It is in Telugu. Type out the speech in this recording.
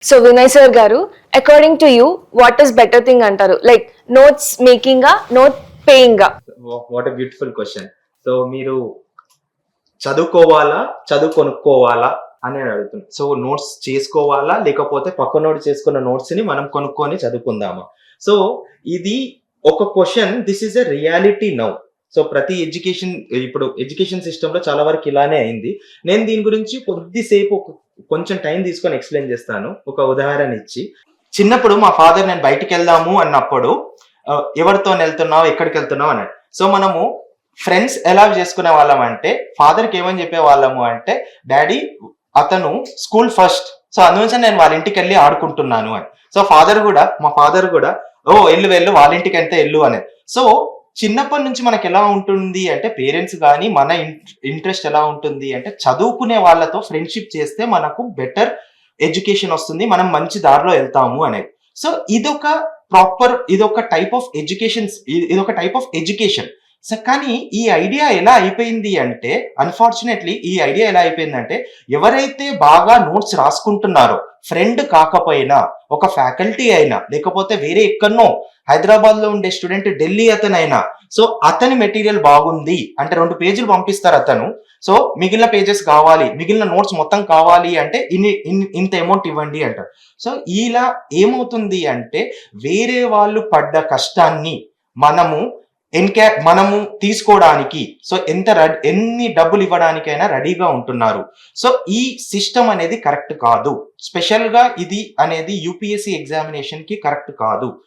సో వినయ్ సార్ గారు, according to you what is better thing అంటారు? Like notes making, note paying? What a beautiful question. So మీరు చదువుకోవాలా, కొనుక్కోవాలా అని అడుగుతుంది. సో నోట్స్ చేసుకోవాలా, లేకపోతే పక్కనోడు చేసుకున్న నోట్స్ ని మనం కొనుక్కొని చదువుకుందామా? సో ఇది ఒక question. This is a reality now. So ప్రతి ఇప్పుడు ఎడ్యుకేషన్ సిస్టమ్ లో చాలా వరకు ఇలానే అయింది. నేను దీని గురించి కొద్దిసేపు కొంచెం టైం తీసుకొని ఎక్స్ప్లెయిన్ చేస్తాను, ఒక ఉదాహరణ ఇచ్చి. చిన్నప్పుడు మా ఫాదర్ నేను బయటికి వెళ్దాము అన్నప్పుడు ఎవరితో వెళ్తున్నావు, ఎక్కడికి వెళ్తున్నావు అన్నాడు. సో మనము ఫ్రెండ్స్ ఎలా చేసుకునే వాళ్ళం అంటే, ఫాదర్కి ఏమని చెప్పే వాళ్ళము అంటే, డాడీ అతను స్కూల్ ఫస్ట్, సో అందువల్ల నేను వాళ్ళ ఇంటికి వెళ్ళి ఆడుకుంటున్నాను అని. సో మా ఫాదర్ కూడా ఓ వెళ్ళు వాళ్ళ ఇంటికి వెళ్తే వెళ్ళు అనేది. సో చిన్నప్పటి నుంచి మనకి ఎలా ఉంటుంది అంటే, పేరెంట్స్ కానీ మన ఇంట్రెస్ట్ ఎలా ఉంటుంది అంటే, చదువుకునే వాళ్ళతో ఫ్రెండ్షిప్ చేస్తే మనకు బెటర్ ఎడ్యుకేషన్ వస్తుంది, మనం మంచి దారిలో వెళ్తాము అనేది. సో ఇదొక టైప్ ఆఫ్ ఎడ్యుకేషన్. సో కానీ ఈ ఐడియా ఎలా అయిపోయింది అంటే, అన్ఫార్చునేట్లీ ఈ ఐడియా ఎలా అయిపోయిందంటే, ఎవరైతే బాగా నోట్స్ రాసుకుంటున్నారో, ఫ్రెండ్ కాకపోయినా ఒక ఫ్యాకల్టీ అయినా, లేకపోతే వేరే ఎక్కడనో హైదరాబాద్ లో ఉండే స్టూడెంట్ ఢిల్లీ అతనైనా, సో అతని మెటీరియల్ బాగుంది అంటే 2 పేజీలు పంపిస్తారు అతను. సో మిగిలిన పేజెస్ కావాలి, మిగిలిన నోట్స్ మొత్తం కావాలి అంటే ఇంత అమౌంట్ ఇవ్వండి అంటారు. సో ఇలా ఏమవుతుంది అంటే, వేరే వాళ్ళు పడ్డ కష్టాన్ని మనము తీసుకోవడానికి, సో ఎన్ని డబ్బులు ఇవ్వడానికైనా రెడీగా ఉంటున్నారు. సో ఈ సిస్టమ్ అనేది కరెక్ట్ కాదు. స్పెషల్ గా ఇది అనేది యూపీఎస్సీ ఎగ్జామినేషన్ కి కరెక్ట్ కాదు.